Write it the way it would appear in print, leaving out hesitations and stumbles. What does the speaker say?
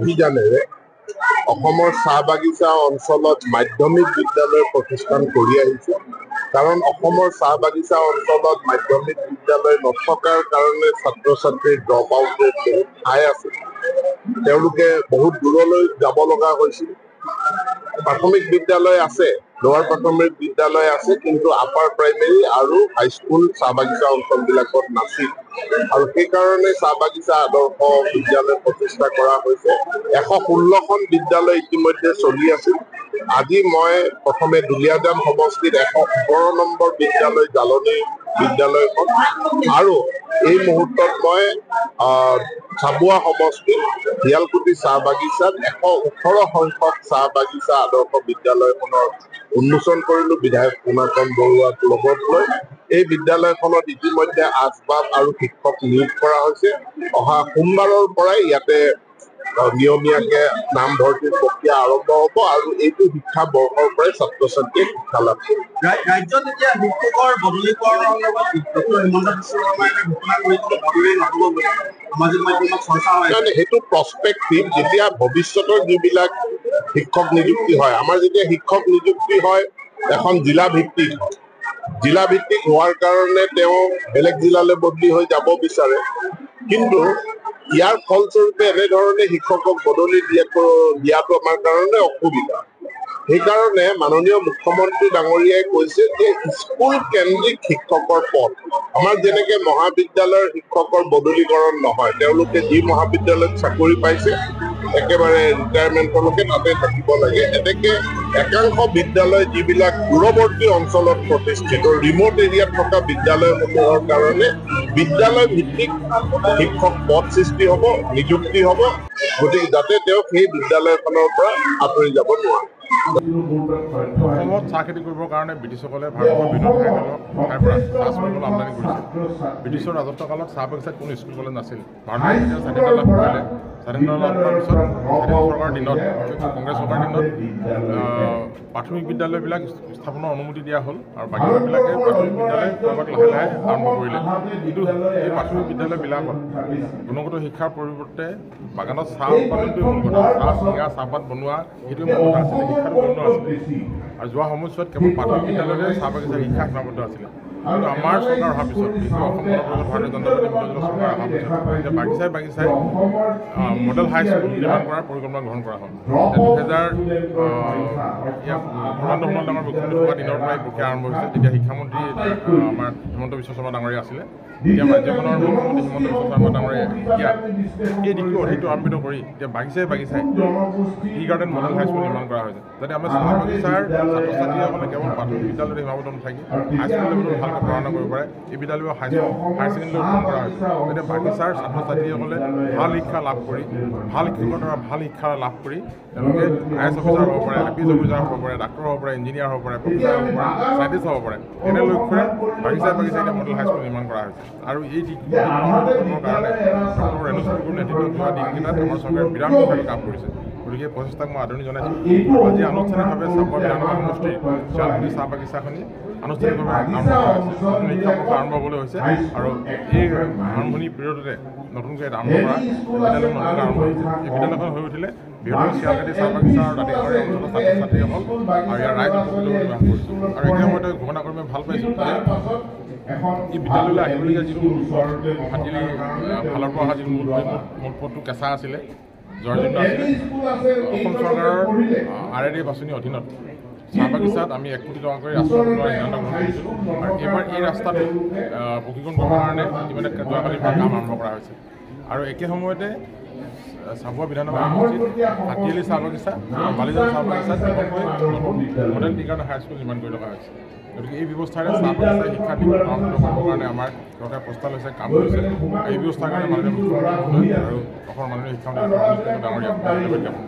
অভিযানেৰে অসমৰ চাহ বাগিচা অঞ্চলত মাধ্যমিক বিদ্যালয় প্ৰতিষ্ঠান কৰি আহিছে। কাৰণ অসমৰ চাহ বাগিচা অঞ্চলত মাধ্যমিক বিদ্যালয় নথকাৰ কাৰণে ছাত্ৰ ছাত্ৰীৰ ড্ৰপ আউটৰ বহুত ঠাই আছে। তেওঁলোকে বহুত দূৰলৈ যাব লগা হৈছিল। প্ৰাথমিক বিদ্যালয় আছে, লোৱাৰ প্ৰাথমিক বিদ্যালয় আছে, কিন্তু আপাৰ প্ৰাইমেৰী আৰু হাইস্কুল চাহ বাগিচা অঞ্চলবিলাকত নাছিল। আৰু সেইকাৰণে চাহ বাগিচা আদৰ্শ বিদ্যালয় প্ৰতিষ্ঠা কৰা হৈছে। 116খন বিদ্যালয় ইতিমধ্যে চলি আছিল। আজি মই প্ৰথমে দুলীয়াজান সমষ্টিত 117 নম্বৰ বিদ্যালয় জালনী বিদ্যালয়খন আৰু এই মুহূৰ্তত মই চাবুৱা সমষ্টিত শিয়ালকুটি চাহ বাগিচাত 118 সংখ্যক চাহ বাগিচা আদৰ্শ বিদ্যালয়খনৰ উন্মোচন কৰিলো বিধায়ক পুনাকন বৰুৱাক লগত লৈ। এই বিদ্যালয়খনত ইতিমধ্যে আচবাব আৰু শিক্ষক নিয়োগ কৰা হৈছে। অহা সোমবাৰৰ পৰাই ইয়াতে নিয়মীয়াকে নামভৰ্তিৰ প্ৰক্ৰিয়া আৰম্ভ হ'ব আৰু এইটো শিক্ষা বৰ্ষৰ পৰাই ছাত্ৰ ছাত্ৰীয়ে শিক্ষা লাভ কৰিব। ৰাজ্যত এতিয়া শিক্ষকৰ বদলীকৰণৰ সেইটো প্ৰস্পেক্টিভ। যেতিয়া ভৱিষ্যতৰ যিবিলাক শিক্ষক নিযুক্তি হয়, আমাৰ যেতিয়া শিক্ষক নিযুক্তি হয় এখন জিলা ভিত্তিক হয়। জিলা ভিত্তিক হোৱাৰ কাৰণে তেওঁ বেলেগ জিলালৈ বদলি হৈ যাব বিচাৰে, কিন্তু ইয়াৰ ফলস্বৰূপে এনেধৰণে শিক্ষকক বদলি দিয়াটো আমাৰ কাৰণে অসুবিধা। সেইকাৰণে মাননীয় মুখ্যমন্ত্ৰী ডাঙৰীয়াই কৈছে যে স্কুল কেন্দ্ৰিক শিক্ষকৰ পদ, আমাৰ যেনেকে মহাবিদ্যালয়ৰ শিক্ষকৰ বদলীকৰণ নহয়, তেওঁলোকে যি মহাবিদ্যালয়ত চাকৰি পাইছে একেবাৰে ৰিটায়াৰমেণ্টলৈকে তাতে থাকিব লাগে। এনেকে একাংশ বিদ্যালয় যিবিলাক দূৰৱৰ্তী অঞ্চলত প্ৰতিষ্ঠিত, ৰিমট এৰিয়াত থকা বিদ্যালয়সমূহৰ কাৰণে বিদ্যালয় ভিত্তিক শিক্ষক পদ সৃষ্টি হ'ব, নিযুক্তি হ'ব, গতিকে যাতে তেওঁ সেই বিদ্যালয়খনৰ পৰা আঁতৰি যাব নোৱাৰে। অসমত চাহ খেতি কৰিবৰ কাৰণে ব্ৰিটিছসকলে ভাৰতৰ বিভিন্ন ঠাইৰ পৰা চাহ শ্ৰমিক আমদানি কৰিছিল। ব্ৰিটিছৰ ৰাজত্ব কালত চাহ বাগিচাত কোনো স্কুল কলেজ নাছিল। ভাৰতে যেতিয়া স্বাধীনতা লাভ কৰিলে, স্বাধীনতা লাভ কৰাৰ পিছত স্বাধীন চৰকাৰৰ দিনত, কংগ্ৰেছ চৰকাৰৰ দিনত প্ৰাথমিক বিদ্যালয়বিলাক স্থাপনৰ অনুমতি দিয়া হ'ল আৰু বাকীবিলাকে প্ৰাথমিক বিদ্যালয় কৰবাত লাহে লাহে আৰম্ভ কৰিলে। কিন্তু এই প্ৰাথমিক বিদ্যালয়বিলাকত গুণগত শিক্ষাৰ পৰিৱৰ্তে বাগানত চাহ উৎপাদনটোৱে মূল কথা, চাহ চিঙা চাহপাত বনোৱা সেইটোৱে মূল কথা আছিলে, শিক্ষাটো পূৰ্ণ আছিলে। আৰু যোৱা সময়ছোৱাত কেৱল প্ৰাথমিক বিদ্যালয়তে চাহ বাগিচাৰ শিক্ষা সীমাবদ্ধ আছিলে। কিন্তু আমাৰ চৰকাৰ অহাৰ পিছত, বিশেষকৈ অসম গণপৰিষদ ভাৰতীয় জনতা পাৰ্টি মিত্ৰজোঁটৰ চৰকাৰ অহাৰ পিছত এতিয়া বাগিচাই বাগিচাই মডেল হাইস্কুল নিৰ্মাণ কৰাৰ পৰিকল্পনা গ্ৰহণ কৰা হ'ল। 2000 ডাঙৰ মুখ্যমন্ত্ৰী থকা দিনৰ পৰাই প্ৰক্ৰিয়া আৰম্ভ হৈছে। তেতিয়া শিক্ষামন্ত্ৰী আমাৰ হিমন্ত বিশ্ব শৰ্মা ডাঙৰীয়া আছিলে। এতিয়া ৰাজ্যখনৰ মুখ্যমন্ত্ৰী হিমন্ত বিশ্ব শৰ্মা ডাঙৰীয়াই এতিয়া এই দিশটো অধিক ত্বৰান্বিত কৰি এতিয়া বাগিচাই বাগিচাই টি গাৰ্ডেন মডেল হাইস্কুল নিৰ্মাণ কৰা হৈছে, যাতে আমাৰ চাহ বাগিচাৰ ছাত্ৰ ছাত্ৰীসকলে কেৱল প্ৰাথমিক বিদ্যালয়তে সীমাবদ্ধ নাথাকি হাইস্কুল লেভেলত ভালকৈ পঢ়া শুনা কৰিব পাৰে। এই বিদ্যালয় হায়াৰ ছেকেণ্ডেৰী উৎপন্ন কৰা হৈছে, যাতে বাগিচাৰ ছাত্ৰ ছাত্ৰীসকলে ভাল শিক্ষা লাভ কৰি, ভাল শিক্ষকৰ দ্বাৰা ভাল শিক্ষা লাভ কৰি তেওঁলোকে IAS অফিচাৰ হ'ব পাৰে, IPS অফিচাৰ হ'ব পাৰে, ডাক্তৰ হ'ব পাৰে, ইঞ্জিনিয়াৰ হ'ব পাৰে, প্ৰফেচাৰ হ'ব পাৰে, চাইণ্টিষ্ট হ'ব পাৰে। এনে লক্ষ্যৰে বাগিচাই বাগিচাই এতিয়া মডেল হাইস্কুল নিৰ্মাণ কৰা হৈছে। আৰু এই দিশটোৰ কাৰণে ডক্টৰ ৰেণু চৌধুৰীৰ নেতৃত্বত যোৱা দিনকেইটাত আমাৰ চৰকাৰে বিৰাটভাৱে কাম কৰিছে। গতিকে প্ৰচেষ্টাক মই আদৰণি জনাইছোঁ। আজি আনুষ্ঠানিকভাৱে চাবুৱা বিধানসভা সমষ্টিৰ শিয়ালকুটি চাহ বাগিচাখনি আনুষ্ঠানিকভাৱে আৰম্ভ কৰা হৈছে, নতুন শিক্ষাবৰ্ষ আৰম্ভ হ'বলৈ হৈছে। আৰু এই আৰম্ভণি পিৰিয়ডতে নতুনকৈ আৰম্ভ কৰা বিদ্যালয়খন নতুনকৈ আৰম্ভ হৈছে। এই বিদ্যালয়খন হৈ উঠিলে বৃহত্তৰ শিয়ালকুটি চাহ বাগিচা আৰু দাঁতিকাষৰীয়া অঞ্চলৰ ছাত্ৰ ছাত্ৰীসকল আৰু ইয়াৰ ৰাইজ উপকৃত লাভ কৰিছোঁ। আৰু একে সময়তে ঘোষণা কৰি মই ভাল পাইছোঁ যে এই বিদ্যালয়লৈ আহিবলগীয়া যিটো হাতীলি ফালৰ পৰা অহা যিটো মূল পথটো কেঁচা আছিলে, জৰ্জৰিত আছিলে, অসম চৰকাৰৰ RAD বাছনিৰ অধীনত চাহ বাগিচাত আমি 1 কোটি টকাকৈ ৰাস্তা বনোৱাৰ সিদ্ধান্ত গ্ৰহণ কৰিছিলোঁ। আৰু এইবাৰ এই ৰাস্তাটো প্ৰশিক্ষণ কৰিবৰ কাৰণে ইতিমধ্যে যোৱাকালিৰ পৰা কাম আৰম্ভ কৰা হৈছে। আৰু একে সময়তে চাবুৱা বিধানসভা সমষ্টিত হাতীলি চাহ বাগিচা আৰু বালিজান চাহ বাগিচাত মডেল টি গাৰ্ডেন হাইস্কুল নিৰ্মাণ কৰি থকা হৈছে। গতিকে এই ব্যৱস্থাৰে চাহ বাগিচাই শিক্ষা দিশত ত্বৰান্বিত কৰিবৰ কাৰণে আমাৰ চৰকাৰে প্ৰস্তাৱ লৈছে, কাম কৰিছে। এই ব্যৱস্থাৰ কাৰণে মাননীয় মুখ্যমন্ত্ৰী আৰু অসমৰ মাননীয় শিক্ষামন্ত্ৰী ডাঙৰীয়াক ধন্যবাদ জ্ঞাপন কৰিছোঁ।